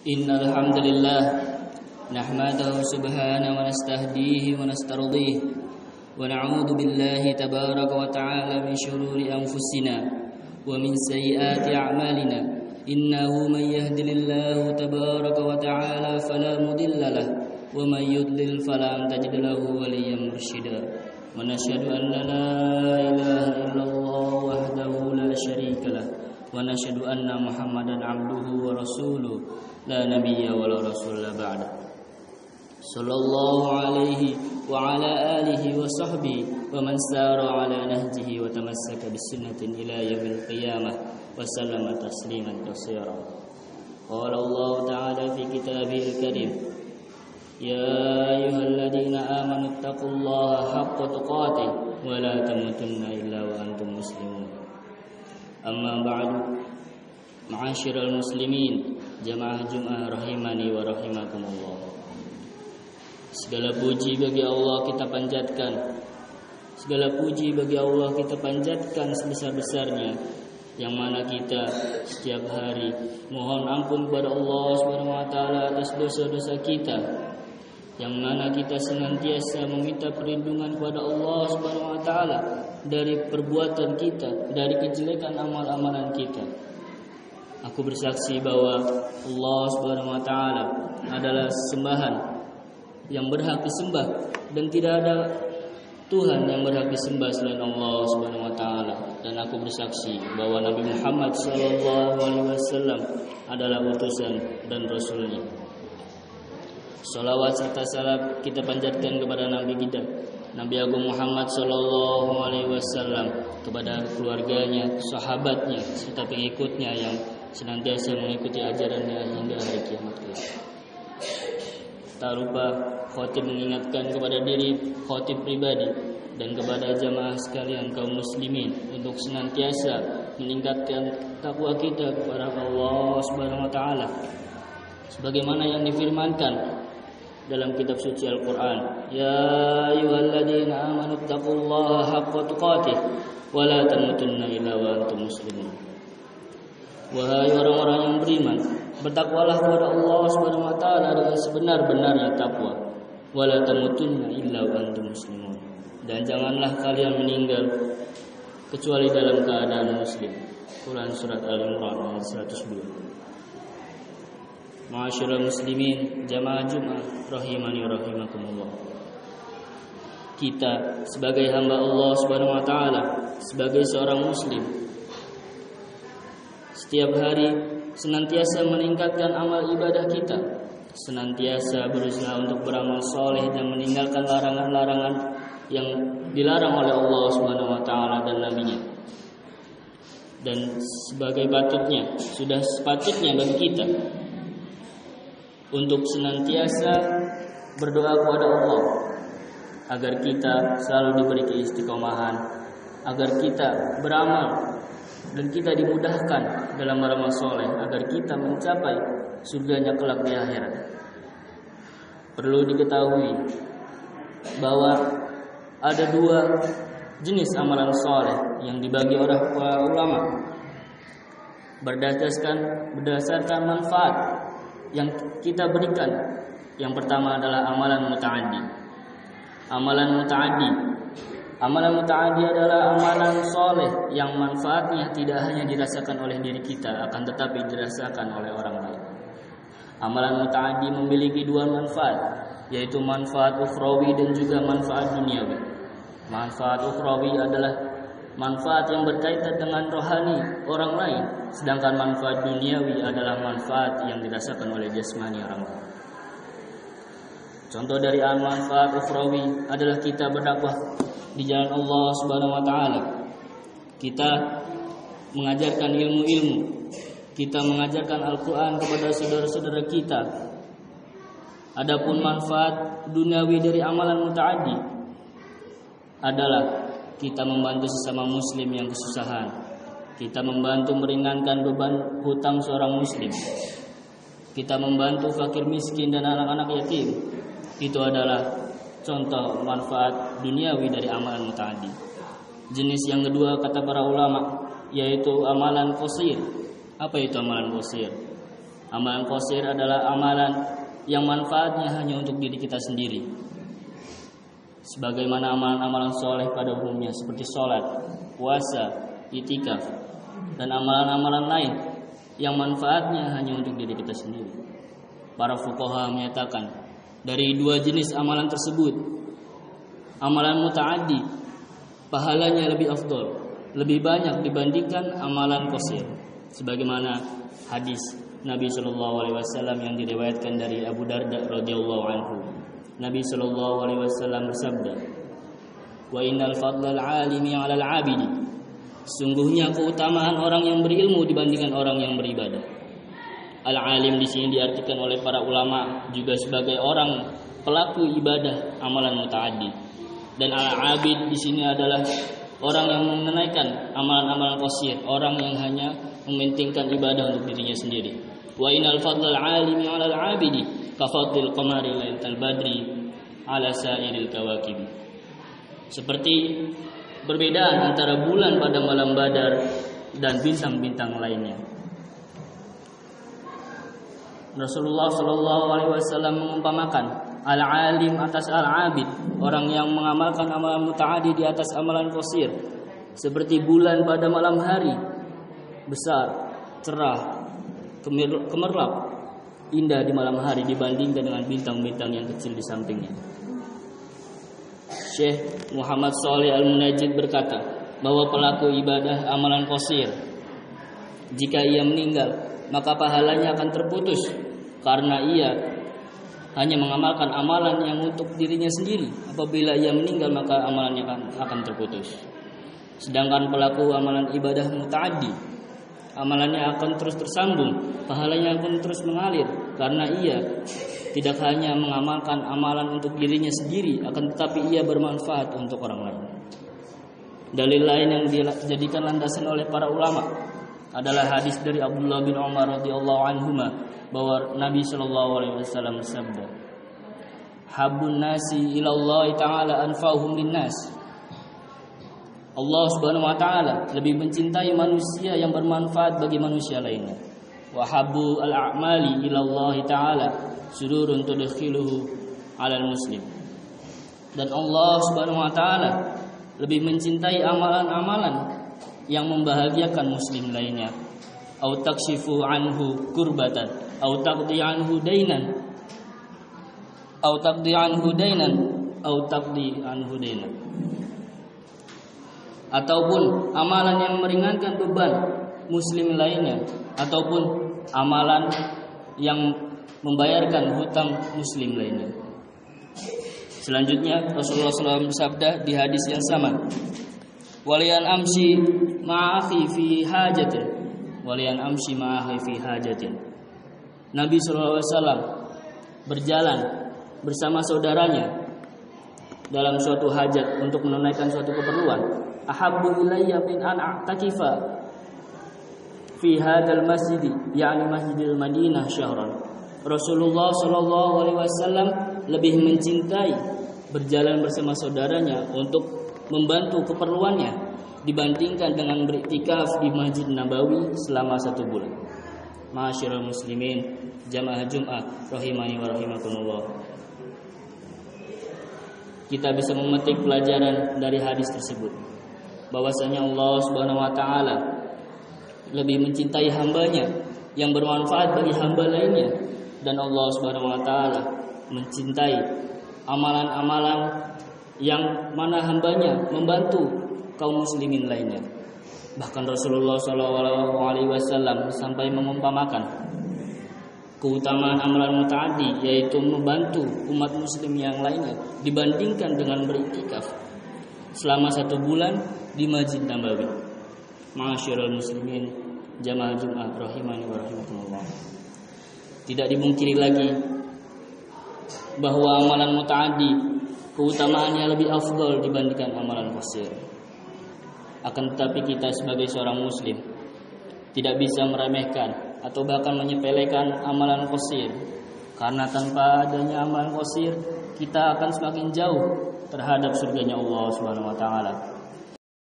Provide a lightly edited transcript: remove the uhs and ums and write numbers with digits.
Innal hamdalillah nahmaduhu subhanahu wa nastahdihi wa nastardihi wa na'udzu billahi tabaraka wa ta'ala min shururi anfusina wa min sayyiati a'malina innahu man yahdihillahu tabaraka wa ta'ala fala mudilla lahu wa man yudlil fala tajid lahu waliyyan mursyida wa nashhadu an la ilaha illallah wahdahu la syarika lahu wa nashhadu anna muhammadan abduhu wa rasuluhu la nabiyya wa la rasula ba'da sallallahu alaihi wa ala alihi wa sahbihi wa man sara ala nahjihi wa tamassaka bisunnatin ila yaumil qiyamah wa sallama tasliman katsira. Qala Allah ta'ala fi kitabihil karim ya ayyuhalladzina amanu taqullaha haqqa tuqatih wa la tamutunna illa wa antum muslimun. Amma ba'du, ma'asyiral muslimin, jamaah Jumat rahimani wa rahimakumullah. Segala puji bagi Allah kita panjatkan. Segala puji bagi Allah kita panjatkan sebesar-besarnya, yang mana kita setiap hari mohon ampun kepada Allah Subhanahu wa taala atas dosa-dosa kita, yang mana kita senantiasa meminta perlindungan kepada Allah Subhanahu wa taala dari perbuatan kita, dari kejelekan amal-amalan kita. Aku bersaksi bahwa Allah Subhanahu wa taala adalah sembahan yang berhak disembah dan tidak ada Tuhan yang berhak disembah selain Allah Subhanahu wa taala, dan aku bersaksi bahwa Nabi Muhammad sallallahu alaihi wasallam adalah utusan dan rasulnya. Salawat serta salam kita panjatkan kepada Nabi kita, Nabi Agung Muhammad sallallahu alaihi wasallam, kepada keluarganya, sahabatnya, serta pengikutnya yang senantiasa mengikuti ajarannya hingga hari kiamat kelak. Tak lupa khotib mengingatkan kepada diri khotib pribadi dan kepada jamaah sekalian kaum muslimin untuk senantiasa meningkatkan takwa kita kepada Allah Subhanahu wa taala, sebagaimana yang difirmankan dalam kitab suci Al-Qur'an, ya ayyuhalladzina amanu taqullaha haqqa tuqatih wa la tamutunna illa wa antum muslimun. Wahai orang-orang yang beriman, bertakwalah kepada Allah Subhanahu wa taala dengan sebenar-benarnya takwa. Wala tamutunna illa wa antum muslimun. Dan janganlah kalian meninggal kecuali dalam keadaan muslim. Quran surat Al-Imran ayat 102. Ma'asyiral muslimin, jamaah Jumat rahimani rahimakumullah. Kita sebagai hamba Allah Subhanahu wa taala, sebagai seorang muslim, setiap hari senantiasa meningkatkan amal ibadah kita, senantiasa berusaha untuk beramal soleh dan meninggalkan larangan-larangan yang dilarang oleh Allah Subhanahu wa taala dan nabinya. Dan sebagai patutnya, sudah sepatutnya bagi kita untuk senantiasa berdoa kepada Allah agar kita selalu diberi keistiqomahan, agar kita beramal dan kita dimudahkan dalam beramal soleh, agar kita mencapai surganya kelak di akhirat. Perlu diketahui bahwa ada dua jenis amalan soleh yang dibagi oleh para ulama berdasarkan manfaat yang kita berikan. Yang pertama adalah amalan muta'addi. Amalan muta'addi adalah amalan soleh yang manfaatnya tidak hanya dirasakan oleh diri kita, akan tetapi dirasakan oleh orang lain. Amalan muta'addi memiliki dua manfaat, yaitu manfaat ukhrawi dan juga manfaat duniawi. Manfaat ukhrawi adalah manfaat yang berkaitan dengan rohani orang lain, sedangkan manfaat duniawi adalah manfaat yang dirasakan oleh jasmani orang lain. Contoh dari manfaat ukhrawi adalah kita berdakwah di jalan Allah Subhanahu wa taala. Kita mengajarkan ilmu-ilmu, kita mengajarkan Al-Qur'an kepada saudara-saudara kita. Adapun manfaat duniawi dari amalan muta'addi adalah kita membantu sesama muslim yang kesusahan. Kita membantu meringankan beban hutang seorang muslim. Kita membantu fakir miskin dan anak-anak yatim. Itu adalah contoh manfaat duniawi dari amalan muta'addi. Jenis yang kedua kata para ulama yaitu amalan qasir. Apa itu amalan qasir? Amalan qasir adalah amalan yang manfaatnya hanya untuk diri kita sendiri. Sebagaimana amalan-amalan soleh pada umumnya seperti sholat, puasa, itikaf, dan amalan-amalan lain yang manfaatnya hanya untuk diri kita sendiri. Para fuqaha menyatakan dari dua jenis amalan tersebut, amalan muta'addi pahalanya lebih afdol, lebih banyak dibandingkan amalan qasir. Sebagaimana hadis Nabi sallallahu alaihi wasallam yang diriwayatkan dari Abu Darda radhiyallahu anhu. Nabi sallallahu alaihi wasallam bersabda, "Wa innal fadlal 'alimi 'alal 'abidi." Sungguhnya keutamaan orang yang berilmu dibandingkan orang yang beribadah. Al-alim di sini diartikan oleh para ulama juga sebagai orang pelaku ibadah amalan mutaaddi. Dan al-abid di sini adalah orang yang menunaikan amalan-amalan qasir, orang yang hanya mementingkan ibadah untuk dirinya sendiri. Wa innal fadlal 'alimi 'alal 'abidi ka fadlil qamari lailatal badri 'ala sa'iril kawakib. Seperti perbedaan antara bulan pada malam Badar dan bintang-bintang lainnya. Rasulullah sallallahu alaihi wasallam mengumpamakan al-alim atas al-abid, orang yang mengamalkan amalan mutaaddi di atas amalan qasir, seperti bulan pada malam hari, besar, cerah, gemerlap, indah di malam hari dibandingkan dengan bintang-bintang yang kecil di sampingnya. Syekh Muhammad Shalih Al-Munajjid berkata bahwa pelaku ibadah amalan qasir, jika ia meninggal, maka pahalanya akan terputus karena ia hanya mengamalkan amalan yang untuk dirinya sendiri. Apabila ia meninggal, maka amalannya akan terputus. Sedangkan pelaku amalan ibadah mutaaddi, amalannya akan terus tersambung, pahalanya akan terus mengalir karena ia tidak hanya mengamalkan amalan untuk dirinya sendiri, akan tetapi ia bermanfaat untuk orang lain. Dalil lain yang dijadikan landasan oleh para ulama adalah hadis dari Abdullah bin Umar radhiyallahu anhuma bahwa Nabi sallallahu alaihi wasallam bersabda, "Habbun nasi ila Allah taala anfa'uhum linnas." Allah Subhanahu wa taala lebih mencintai manusia yang bermanfaat bagi manusia lainnya. Wa habbu al-a'mali ila Allah taala sururun tudkhiluhu 'alal muslim. Dan Allah Subhanahu wa taala lebih mencintai amalan-amalan yang membahagiakan muslim lainnya. Au takshifu anhu kurbatan, au taqdi anhu dainan, au taqdi anhu dainan, au taqdi anhu dainan. Ataupun amalan yang meringankan beban muslim lainnya, ataupun amalan yang membayarkan hutang muslim lainnya. Selanjutnya Rasulullah SAW bersabda di hadis yang sama, "Walian amsi ma'akhi fi hajatin, walian amsi ma'akhi fi hajatin." Nabi SAW berjalan bersama saudaranya dalam suatu hajat untuk menunaikan suatu keperluan. Ahabbu ilayya min an a'takifa fi hadzal masjid, yakni Masjidil Madinah syahran. Rasulullah sallallahu alaihi wasallam lebih mencintai berjalan bersama saudaranya untuk membantu keperluannya dibandingkan dengan beriktikaf di Masjid Nabawi selama 1 bulan. Ma'asyiral muslimin, jamaah Jumat rahimani wa rahimakumullah. Kita bisa memetik pelajaran dari hadis tersebut, bahwasanya Allah Subhanahu wa taala lebih mencintai hambanya yang bermanfaat bagi hamba lainnya, dan Allah Subhanahu wa taala mencintai amalan-amalan yang mana hambanya membantu kaum muslimin lainnya. Bahkan Rasulullah sallallahu alaihi wasallam sampai mengumpamakan keutamaan amalan mutaaddi, yaitu membantu umat muslim yang lainnya dibandingkan dengan beriktikaf selama 1 bulan di Masjid Nabawi. Ma'asyiral muslimin, jamaah Jumat rahimani wa rahimakumullah. Tidak dimungkiri lagi bahwa amalan mutaaddi keutamaannya lebih afdal dibandingkan amalan qasir. Akan tetapi kita sebagai seorang muslim tidak bisa meremehkan atau bahkan menyepelekan amalan qasir, karena tanpa adanya amalan qasir kita akan semakin jauh terhadap surganya Allah Subhanahu wa taala.